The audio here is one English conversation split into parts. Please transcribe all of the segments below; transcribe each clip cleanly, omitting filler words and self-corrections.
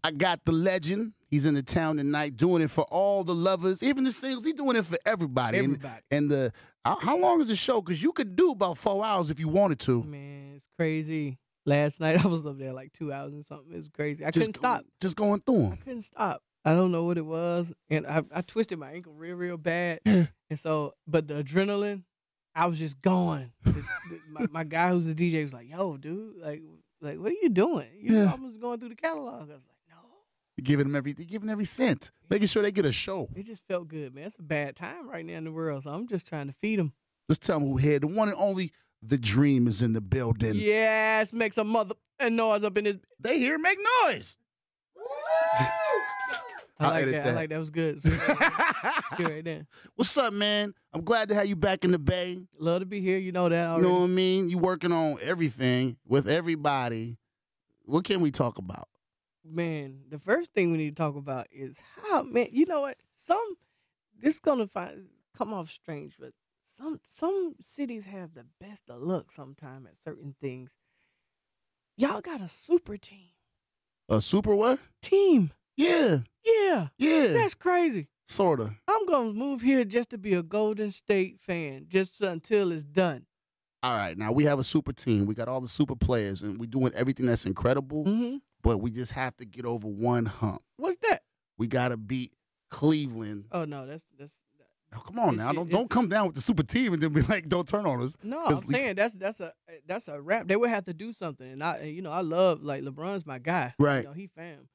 I got the legend. He's in the town tonight doing it for all the lovers, even the singles. He's doing it for everybody. And the how long is the show? Because you could do about 4 hours if you wanted to. Man, it's crazy. Last night I was up there like 2 hours and something. It was crazy. I couldn't stop. Just going through them. I couldn't stop. I don't know what it was. And I twisted my ankle real bad. And so, but the adrenaline, I was just going. My guy who's the DJ was like, yo, dude, like what are you doing? You almost going through the catalog. I was like, no. You're giving them every cent, making sure they get a show. It just felt good, man. It's a bad time right now in the world, so I'm just trying to feed them. Let's tell them who here. The one and only The Dream is in the building. Yes, make some mother and noise up in this. They hear make noise. I like that. I like that. Was good. Good right there. What's up, man? I'm glad to have you back in the Bay. Love to be here. You know that already. You know what I mean? You working on everything with everybody. What can we talk about? Man, the first thing we need to talk about is how, man, you know what? This is going to come off strange, but some cities have the best of luck sometime at certain things. Y'all got a super team. A super what? Team. Yeah. Yeah. Yeah. That's crazy. Sort of. I'm going to move here just to be a Golden State fan, just until it's done. All right. Now, we have a super team. We got all the super players, and we're doing everything that's incredible, but we just have to get over one hump. What's that? We got to beat Cleveland. Oh, no, that's oh, come on now. Don't come down with the super team and then be like, don't turn on us. No, I'm saying that's a wrap. They would have to do something. And I love, like, LeBron's my guy. Right. He fam.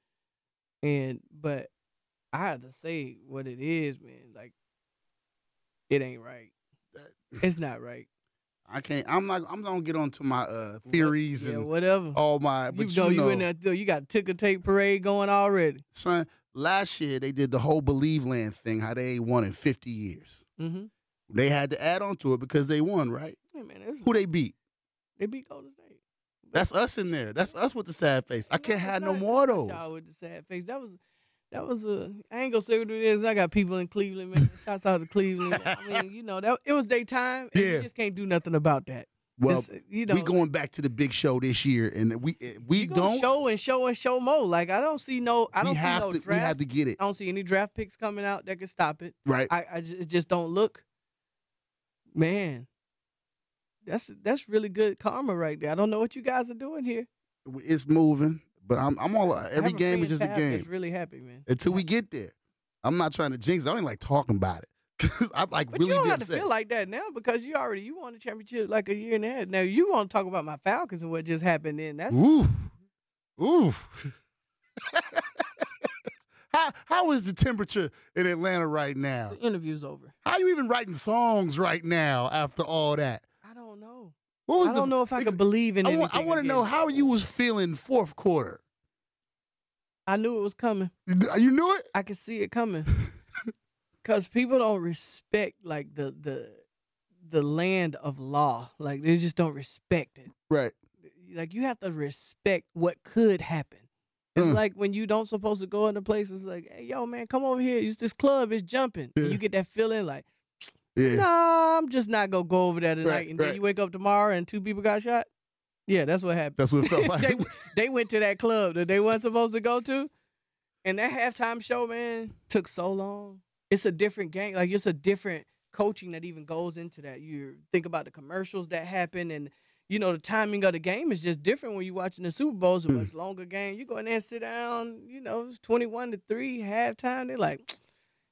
But I had to say what it is, man. Like, it ain't right. It's not right. I can't. I'm gonna get onto my theories and whatever. All my. But you in there. You got ticker tape parade going already, son. Last year they did the whole Believe Land thing. How they ain't won in 50 years. Mm-hmm. They had to add on to it because they won, right? Hey, man, who they beat? They beat Golden State. That's us in there. That's us with the sad face. I can't have no more of those. Y'all with the sad face. That was I ain't gonna say what it is. I got people in Cleveland, man. Shouts out to Cleveland. I mean, it was their time, and you just can't do nothing about that. Well, we going back to the big show this year, and we don't show more. Like I don't see no draft. We have to get it. I don't see any draft picks coming out that can stop it. Right. It just don't look. Man, that's really good karma right there. I don't know what you guys are doing here. It's moving. But I'm all every game is just a game. I'm really happy, man. Until we get there, I'm not trying to jinx it. I don't even like talking about it. I'm like but really. You don't have upset. to feel like that now because you won the championship like a year and a half. Now you want to talk about my Falcons and what just happened. Then that's oof. How is the temperature in Atlanta right now? The interview's over. How are you even writing songs right now after all that? I don't know. I don't know if I could believe in anything. I want to know how you was feeling fourth quarter. I knew it was coming. You knew it? I could see it coming. Because people don't respect like the land of law. Like they just don't respect it. Right. Like you have to respect what could happen. It's like when you don't supposed to go into places like, hey, yo, man, come over here. This club is jumping. Yeah. And you get that feeling like, nah, I'm just not going to go over there tonight. And then you wake up tomorrow and 2 people got shot. Yeah, that's what happened. That's what it felt like. they went to that club that they weren't supposed to go to. And that halftime show, man, took so long. It's a different game. Like, it's a different coaching that even goes into that. You think about the commercials that happen and, the timing of the game is just different when you're watching the Super Bowl. It's a much longer game. You go in there and sit down, it's 21-3, halftime. They're like,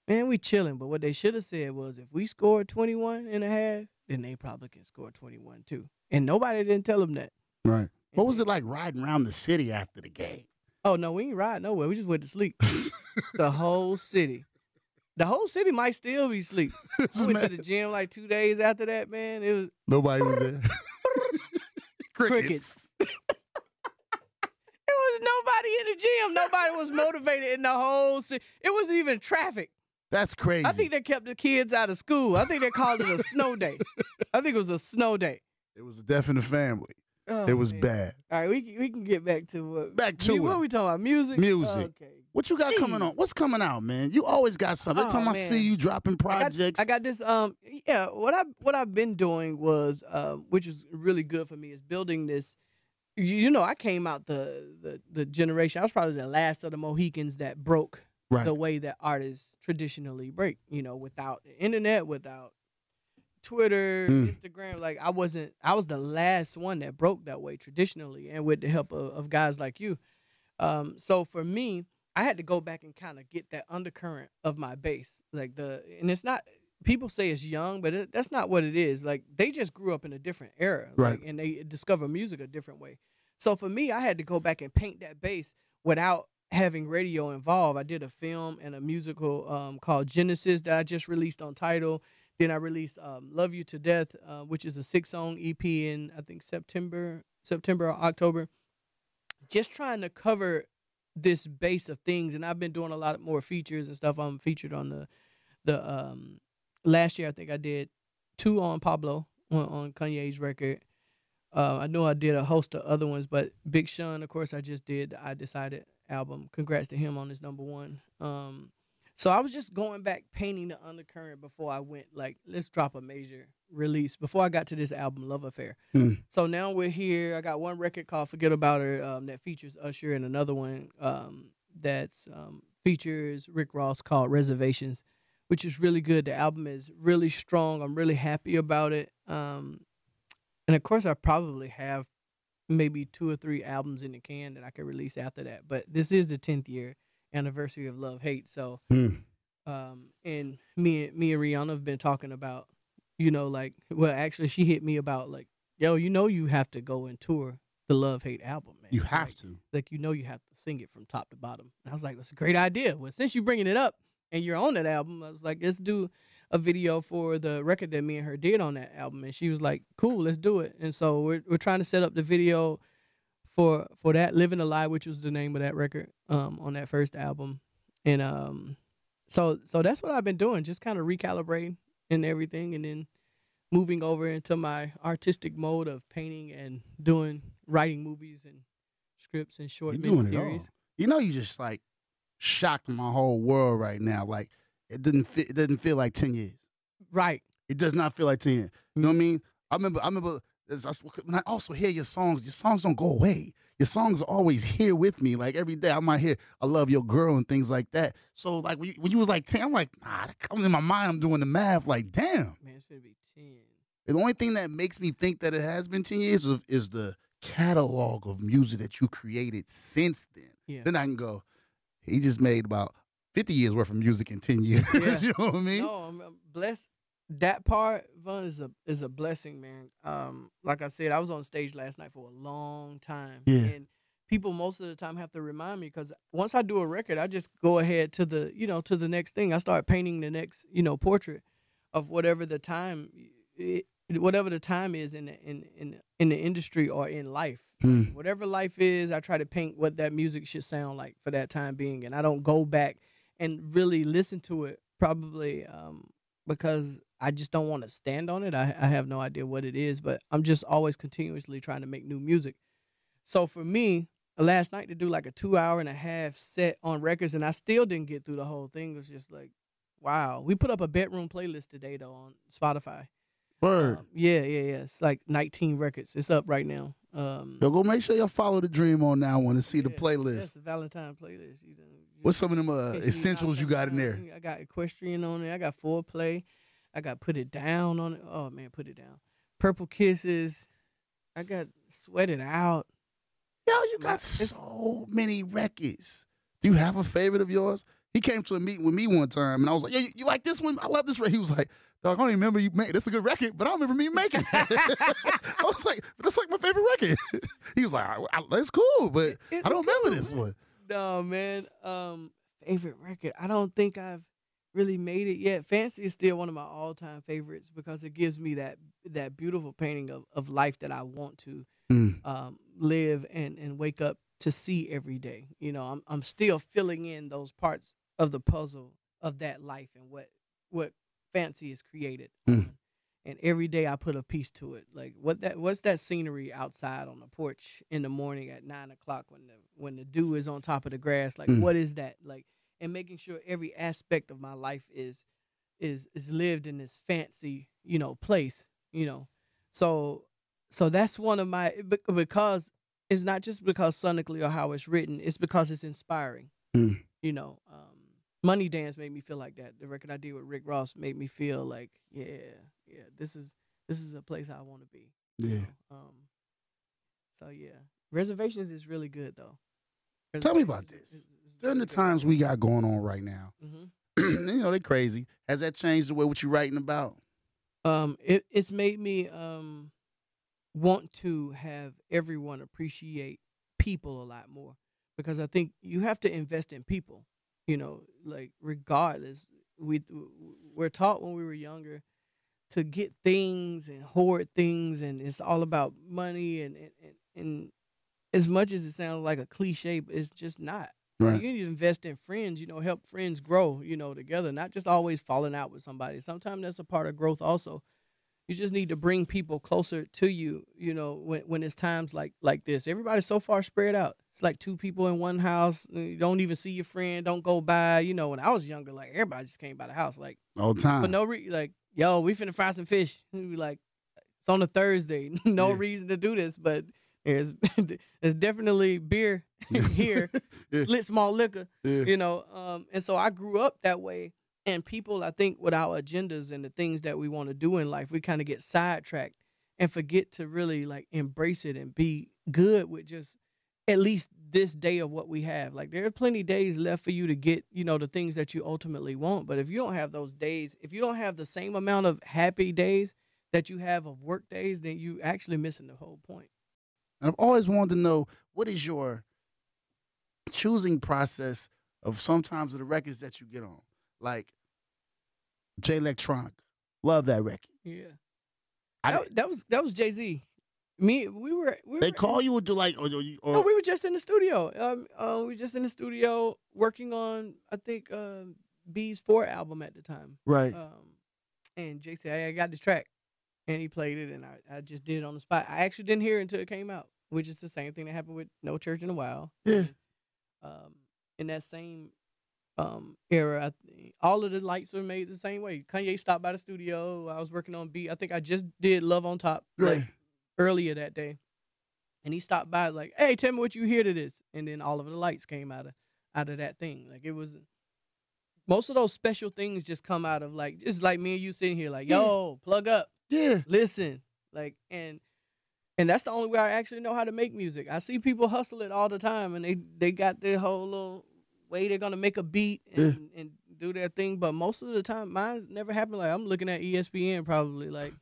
man, we chilling. But what they should have said was if we scored 21 and a half, then they probably can score 21 too. And nobody didn't tell them that. Right. What was it like riding around the city after the game? Oh, no, we ain't riding nowhere. We just went to sleep. The whole city. The whole city might still be asleep. I went to the gym like 2 days after that, man. It was nobody was there. Crickets. It was nobody in the gym. Nobody was motivated in the whole city. It wasn't even traffic. That's crazy. I think they kept the kids out of school. I think they called it a snow day. I think it was a snow day. It was a death in the family. Oh, it was bad. All right, we can get back to what. Back to what are we talking about? Music? Music. Okay. What you got coming on? What's coming out, man? You always got something. Every time I see you dropping projects. I got this, what I've been doing was, which is really good for me, is building this you know, I came out the generation. I was probably the last of the Mohicans that broke the way that artists traditionally break. You know, without the internet, without Twitter, Instagram. Like I was the last one that broke that way traditionally, and with the help of guys like you. So for me, I had to go back and kind of get that undercurrent of my bass. And it's not, people say it's young, but that's not what it is. Like they just grew up in a different era, and they discover music a different way. So for me, I had to go back and paint that bass without having radio involved. I did a film and a musical called Genesis that I just released on Tidal. Then I released Love You to Death, which is a 6-song EP in, I think, September or October. Just trying to cover this base of things, and I've been doing a lot more features and stuff. I'm featured on the last year. I think I did 2 on Pablo on Kanye's record. I know I did a host of other ones, but Big Sean, of course, I just did the I Decided album. Congrats to him on his #1. So I was just going back, painting the undercurrent before I went, like, let's drop a major release, before I got to this album, Love Affair. So now we're here. I got one record called Forget About Her that features Usher, and another one that's features Rick Ross called Reservations, which is really good. The album is really strong. I'm really happy about it. And, of course, I probably have maybe 2 or 3 albums in the can that I could release after that. But this is the 10th year anniversary of Love Hate. So and me and Rihanna have been talking about, you know, like, well, actually she hit me about, like, yo, you know, you have to go and tour the Love Hate album, man. You have to. Like, you know, you have to sing it from top to bottom. And I was like, that's a great idea. Well, since you're bringing it up and you're on that album, I was like, let's do a video for the record that me and her did on that album. And she was like, cool, let's do it. And so we're trying to set up the video for that, Living a Lie, which was the name of that record on that first album. And so that's what I've been doing, just kind of recalibrating and everything, and then moving over into my artistic mode of painting and writing movies and scripts and short miniseries. You know, you just like shocked my whole world right now. Like it doesn't feel like 10 years. Right. It does not feel like 10 years. You know what I mean? I remember when I also hear your songs don't go away. Your songs are always here with me. Like every day I might hear I Love Your Girl and things like that. So like when you was like 10, I'm like, nah, that comes in my mind. I'm doing the math. Like, damn. Man, it's gonna be 10. And the only thing that makes me think that it has been 10 years is the catalog of music that you created since then. Yeah. Then I can go, he just made about 50 years worth of music in 10 years. Yeah. You know what I mean? No, I'm blessed. That part, Von, is a blessing, man. Like I said, I was on stage last night for a long time. Yeah. And people most of the time have to remind me, because once I do a record, I just go ahead to the next thing. I start painting the next, portrait of whatever the time is in the industry or in life. Whatever life is, I try to paint what that music should sound like for that time being, and I don't go back and really listen to it, probably because I just don't want to stand on it. I have no idea what it is, but I'm just always continuously trying to make new music. So for me, last night to do like a 2.5-hour set on records, and I still didn't get through the whole thing, was just like, wow. We put up a bedroom playlist today, though, on Spotify. Word. Yeah. It's like 19 records. It's up right now. Yo, go make sure y'all follow the Dream on that one and see the playlist. That's the Valentine playlist. What's some of them essentials you got in there? I got Equestrian on there. I got Foreplay. I got Put It Down on it. Oh, man, Put It Down. Purple Kisses. I got Sweat It Out. Yo, you got so many records. Do you have a favorite of yours? He came to a meeting with me one time, and I was like, yeah, you like this one? I love this record. He was like, dog, I don't even remember you making this. Is a good record, but I don't remember me making it. I was like, that's like my favorite record. He was like, it's cool, but I don't remember this one. No, man. Favorite record. I don't think I've really made it yet. Fancy is still one of my all-time favorites because it gives me that beautiful painting of life that I want to live and wake up to see every day. I'm still filling in those parts of the puzzle of that life and what Fancy is created. And every day I put a piece to it. Like what's that scenery outside on the porch in the morning at 9:00 when the dew is on top of the grass? Like what is that? Like, and making sure every aspect of my life is lived in this fancy, place. So that's one of my, because it's not just because sonically or how it's written. It's because it's inspiring. Mm. You know, Money Dance made me feel like that. The record I did with Rick Ross made me feel like, this is a place I want to be. Yeah. So yeah, Reservations is really good though. Tell me about this. During the times we got going on right now, you know, they crazy. Has that changed the way what you're writing about? It's made me want to have everyone appreciate people a lot more, because I think you have to invest in people. You know, like regardless, we're taught when we were younger to get things and hoard things, and it's all about money. And as much as it sounds like a cliche, it's just not. Right. You need to invest in friends. You know, help friends grow. You know, together, not just always falling out with somebody. Sometimes that's a part of growth also. You just need to bring people closer to you, you know, when it's times like this. Everybody's so far spread out. It's like two people in one house. You don't even see your friend. Don't go by. You know, when I was younger, like, everybody just came by the house. Like, all the time. For no reason. Like, yo, we finna fry some fish. We be like, it's on a Thursday. No reason to do this, but there's definitely beer here. Lit small liquor, you know. And so I grew up that way. And people, I think, with our agendas and the things that we want to do in life, we kind of get sidetracked and forget to really like embrace it and be good with just at least this day of what we have. Like, there are plenty of days left for you to get, you know, the things that you ultimately want. But if you don't have those days, if you don't have the same amount of happy days that you have of work days, then you actually missing the whole point. And I've always wanted to know, what is your choosing process of sometimes of the records that you get on? Like J Electronica, love that record. Yeah, that was Jay-Z. We were. They call you or do like or no, we were just in the studio. We were just in the studio working on, I think, B's 4 album at the time. Right. And Jay said, "Hey, I got this track," and he played it, and I just did it on the spot. I actually didn't hear it until it came out, which is the same thing that happened with No Church in a While. Yeah. In that same era, all of the lights were made the same way. Kanye stopped by the studio. I was working on beat. I think I just did Love on Top like earlier that day, and he stopped by like, "Hey, tell me what you hear to this," and then all of the lights came out of that thing. Like, it was most of those special things just come out of like just like me and you sitting here like, "Yo, plug up, listen," like and that's the only way I actually know how to make music. I see people hustle it all the time, and they got their whole little way they're gonna make a beat and do their thing, but most of the time mine never happened. Like, I'm looking at ESPN probably, like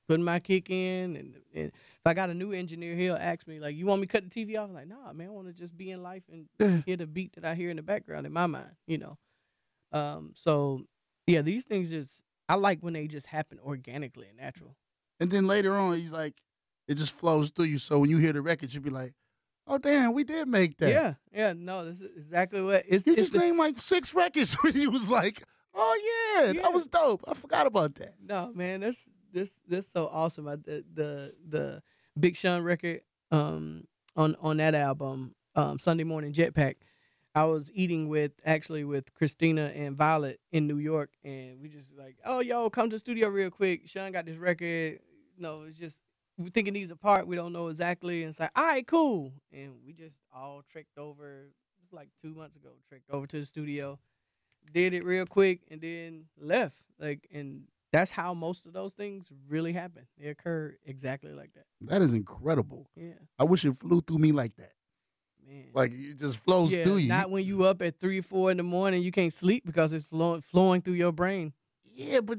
putting my kick in, and if I got a new engineer, he'll ask me like, "You want me to cut the TV off?" I'm like, "Nah, man, I want to just be in life and hear the beat that I hear in the background in my mind," you know. So yeah, these things I like when they just happen organically and natural. And then later on, he's like, it just flows through you. So when you hear the record, you be like, "Oh, damn, we did make that." Yeah, no, this is exactly what it's. You just named like 6 records where he was like, "Oh yeah, that was dope. I forgot about that." No, man, this so awesome. The Big Sean record on that album, Sunday Morning Jetpack. I was eating with Christina and Violet in New York, and we just like, "Oh, yo, come to the studio real quick. Sean got this record." No, it's just, we're thinking these apart. We don't know exactly. And it's like, all right, cool. And we just all trekked over, it was like 2 months ago, trekked over to the studio, did it real quick, and then left. Like, and that's how most of those things really happen. They occur exactly like that. That is incredible. Yeah. I wish it flew through me like that. Man. Like, it just flows through you. Not when you up at 3 or 4 in the morning, you can't sleep because it's flowing through your brain. Yeah, but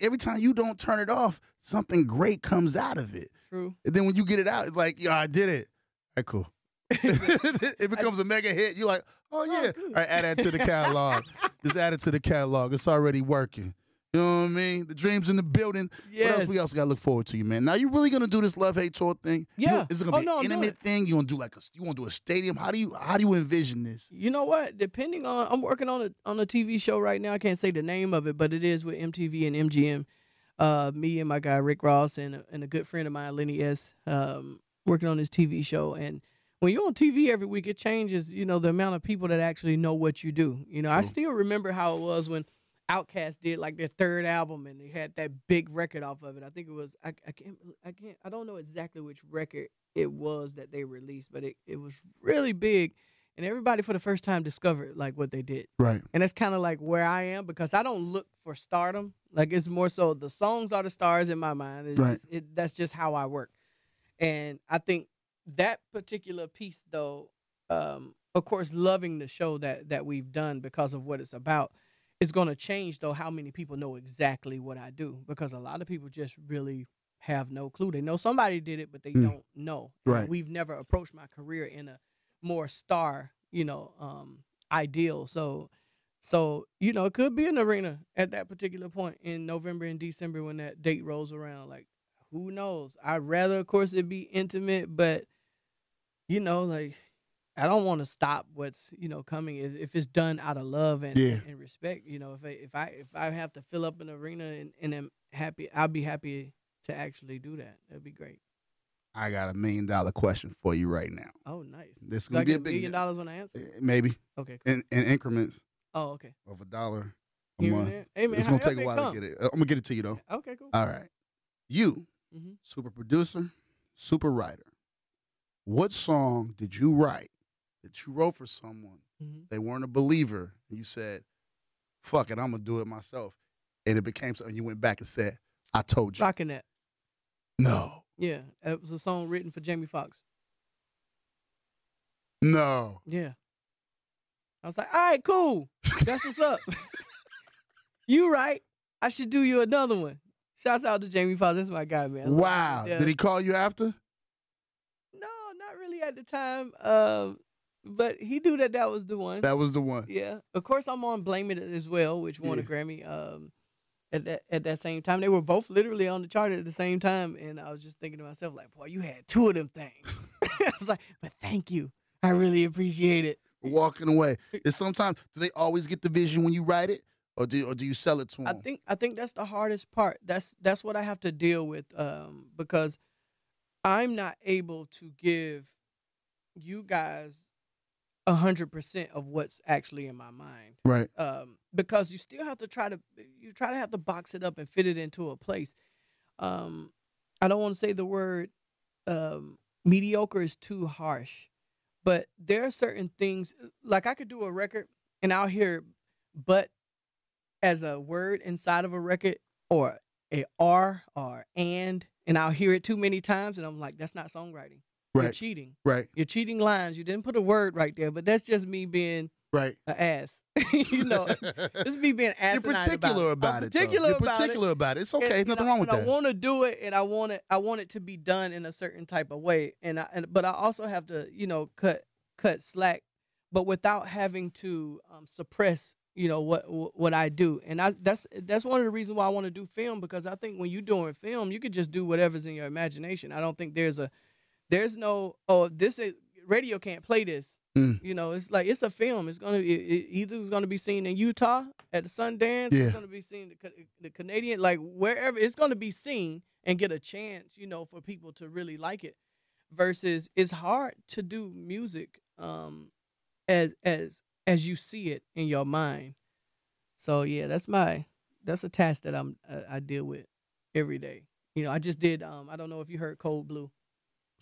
every time you don't turn it off, something great comes out of it. True. And then when you get it out, it's like, "Yo, I did it." All right, cool. It becomes a mega hit. You're like, "Oh, yeah." All right, add that to the catalog. Just add it to the catalog. It's already working. You know what I mean? The dream's in the building. Yes. What else we also got to look forward to, you, man? Now, you really going to do this Love Hate Tour thing? Yeah. Is it going to be an intimate thing? You going to do you want to do a stadium? How do you envision this? You know what? Depending on, I'm working on a TV show right now. I can't say the name of it, but it is with MTV and MGM. Me and my guy Rick Ross and a good friend of mine, Lenny S. Working on this TV show. And when you're on TV every week, it changes, you know, the amount of people that actually know what you do. You know, I still remember how it was when Outkast did like their third album, and they had that big record off of it. I think it was I don't know exactly which record it was that they released, but it was really big, and everybody for the first time discovered like what they did. Right. And that's kind of like where I am, because I don't look for stardom. Like, it's more so the songs are the stars in my mind. That's just how I work. And I think that particular piece, though, of course, loving the show that we've done because of what it's about, is going to change, though, how many people know exactly what I do. Because a lot of people just really have no clue. They know somebody did it, but they don't know. Right. And we've never approached my career in a more star, ideal. So, it could be an arena at that particular point in November and December when that date rolls around. Like, who knows? I'd rather, of course, it be intimate, but, like, I don't want to stop what's, coming if it's done out of love and respect. If I have to fill up an arena and am happy, I'll be happy to actually do that. That'd be great. I got $1 million question for you right now. Oh, nice. This is going to be a big $1 million on the answer? Maybe. Okay. Cool. In increments. Oh, okay. Of $1 a Here month. Hey, man, it's going to take a while to get it. I'm going to get it to you, though. Okay, cool. All right. You, super producer, super writer. What song did you write that you wrote for someone? They weren't a believer. And you said, fuck it, I'm going to do it myself. And it became something. You went back and said, I told you. Rockin' That. No. Yeah. It was a song written for Jamie Foxx. No. Yeah. I was like, all right, cool. That's what's up. You right. I should do you another one. Shouts out to Jamie Foxx. That's my guy, man. Wow. Did he call you after? No, not really at the time. But he knew that was the one. That was the one. Yeah. Of course, I'm on Blame It as well, which won a Grammy at that same time. They were both literally on the chart at the same time. And I was just thinking to myself, like, boy, you had two of them things. I was like, but thank you. I really appreciate it. Walking away. Is sometimes, do they always get the vision when you write it? Or do you sell it to them? I think that's the hardest part. That's what I have to deal with because I'm not able to give you guys 100% of what's actually in my mind. Right. Because you still have to try to have to box it up and fit it into a place. I don't want to say the word mediocre is too harsh, but there are certain things, like I could do a record and I'll hear but as a word inside of a record, or a R or and I'll hear it too many times and I'm like, that's not songwriting. Right. You're cheating. Right. You're cheating lines. You didn't put a word right there, but that's just me being an ass. It's me being asinine. You're particular about it. You're particular about it. It's okay. There's nothing wrong with that. I want to do it, and I want it to be done in a certain type of way. But I also have to, cut slack, but without having to suppress, what I do. And that's one of the reasons why I want to do film, because I think when you're doing film, you could just do whatever's in your imagination. I don't think there's no, radio can't play this. It's like, it's a film. It's either gonna be seen in Utah at the Sundance. It's gonna be seen the Canadian, like wherever. It's gonna be seen and get a chance, for people to really like it. Versus, it's hard to do music as you see it in your mind. So yeah, that's a task that I deal with every day. I just did. I don't know if you heard Cold Blue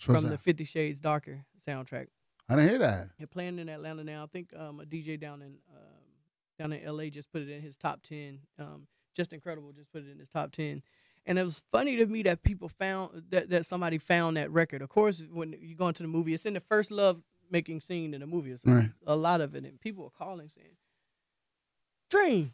from the 50 Shades Darker soundtrack. I didn't hear that. They're playing in Atlanta now. I think a DJ down in LA just put it in his top 10. Just Incredible just put it in his top 10. And it was funny to me that people found that somebody found that record. Of course, when you go into the movie, it's in the first love making scene in the movie. So right. A lot of it, and people were calling saying, "Dream,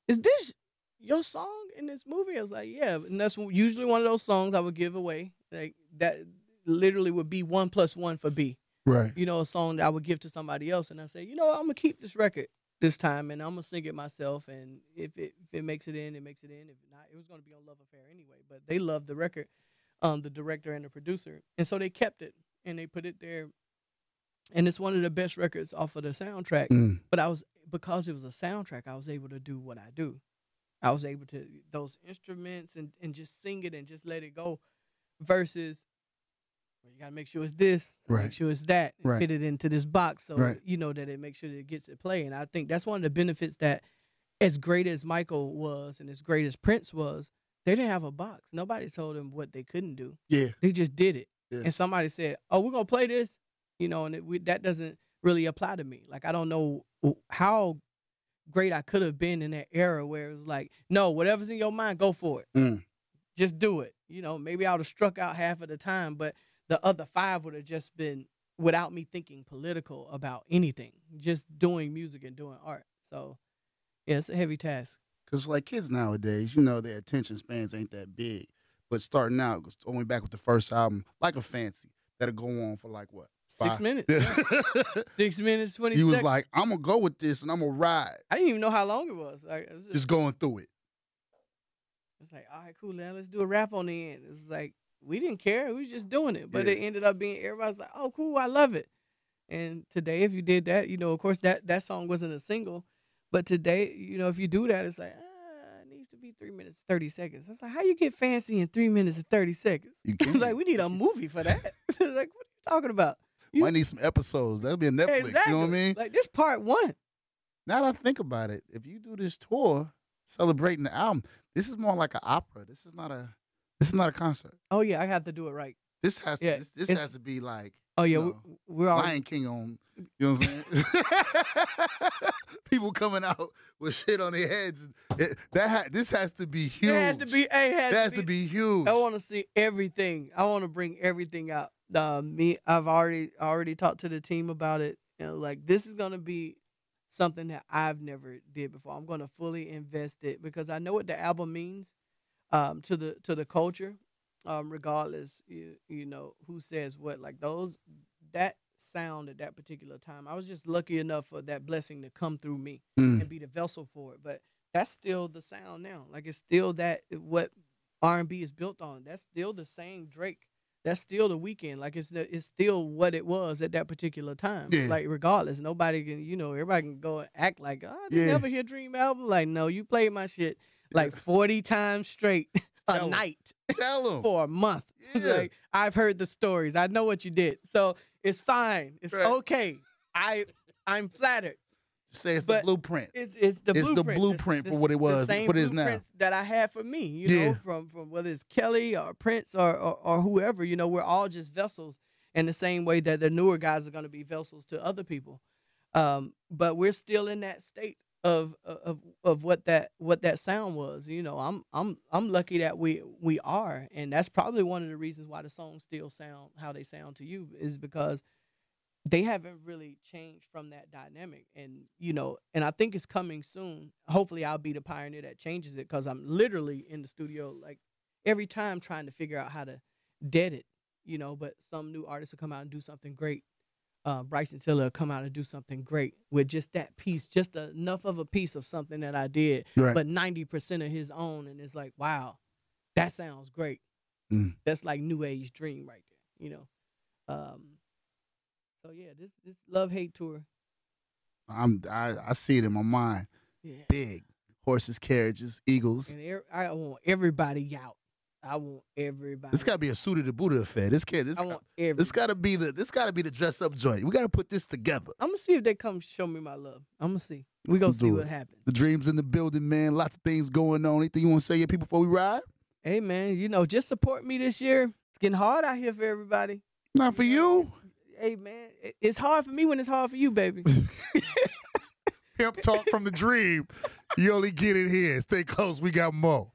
is this your song in this movie?" I was like, "Yeah," and that's usually one of those songs I would give away. Like that, literally would be 1 + 1 for B. Right. A song that I would give to somebody else, and I say, I'm gonna keep this record this time, and I'm gonna sing it myself. And if it makes it in, it makes it in. If not, it was gonna be on Love Affair anyway. But they loved the record, the director and the producer, and so they kept it and they put it there. And it's one of the best records off of the soundtrack. But because it was a soundtrack, I was able to do what I do. I was able to, those instruments and just sing it and just let it go. Versus, you got to make sure it's this, right. Make sure it's that, and right. fit it into this box so, right. That it makes sure that it gets to play. And I think that's one of the benefits that as great as Michael was and as great as Prince was, they didn't have a box. Nobody told them what they couldn't do. Yeah. They just did it. Yeah. And somebody said, oh, we're going to play this, you know, and that doesn't really apply to me. Like, I don't know how great I could have been in that era where it was like, no, whatever's in your mind, go for it. Just do it. You know, maybe I would have struck out half of the time, but the other 5 would have just been without me thinking political about anything, just doing music and doing art. So, yeah, it's a heavy task. Because, like, kids nowadays, you know, their attention spans ain't that big. But starting out, going back with the first album, like a Fancy, that'll go on for, like, what? 6 minutes. Yeah. 6 minutes, 20 seconds. He was like, I'm going to go with this, and I'm going to ride. I didn't even know how long it was. Like, it was just going through it. It's like, all right, cool, now let's do a rap on the end. It's like, we didn't care. We was just doing it. But it ended up being, everybody's like, oh, cool, I love it. And today, if you did that, you know, of course, that song wasn't a single. But today, you know, if you do that, it's like, it needs to be 3 minutes, 30 seconds. It's like, how you get fancy in 3 minutes and 30 seconds? It's like, we need a movie for that. It's like, what are you talking about? Might need some episodes. That'll be a Netflix. Exactly. You know what I mean? Like, this part 1. Now that I think about it, if you do this tour celebrating the album, this is more like an opera. This is not a concert. Oh yeah, I have to do it right. This has to, this has to be like, oh yeah, we're all Lion King on. You know what I'm saying? People coming out with shit on their heads. This has to be huge. It has to be. It has to be huge. I want to see everything. I want to bring everything out. I've already talked to the team about it. You know, like, this is gonna be something that I've never did before. I'm gonna fully invest it because I know what the album means to the culture, regardless you know who says what. Like, that sound at that particular time, I was just lucky enough for that blessing to come through me and be the vessel for it. But that's still the sound now. Like, it's still what R&B is built on. That's still the same Drake. That's still the Weeknd. Like, it's still what it was at that particular time. Yeah. Like, regardless, nobody can, you know, everybody can go and act like, oh, I didn't never hear Dream album. Like, no, you played my shit like 40 times straight a night. Tell them. For a month. Yeah. Like, I've heard the stories. I know what you did. So it's fine. It's okay. I'm flattered. Say it's the blueprint. It's the blueprint for what it was, the same what it is now. Blueprints that I had for me, you know, from whether it's Kelly or Prince or whoever, you know, we're all just vessels in the same way that the newer guys are going to be vessels to other people. But we're still in that state of what that sound was. You know, I'm lucky that we are, and that's probably one of the reasons why the songs still sound how they sound to you, is because they haven't really changed from that dynamic. And, you know, and I think it's coming soon. Hopefully I'll be the pioneer that changes it, because I'm literally in the studio, like, every time trying to figure out how to dead it, you know, but some new artist will come out and do something great. Bryson Tiller will come out and do something great with just that piece, just enough of a piece of something that I did, but 90% of his own. And it's like, wow, that sounds great. That's like New Age Dream right there, you know? So yeah, this love-hate tour. I see it in my mind. Yeah. Big horses, carriages, eagles. And I want everybody out. I want everybody. This got to be a Suited to Buddha affair. This got to be the dress up joint. We got to put this together. I'm gonna see if they come show me my love. I'm gonna see. We gonna see what happens. The dreams in the building, man. Lots of things going on. Anything you want to say, people, before we ride? Hey, man, you know, just support me this year. It's getting hard out here for everybody. Not for you. Hey, man, it's hard for me when it's hard for you, baby. Pimp talk from the dream. You only get it here. Stay close. We got more.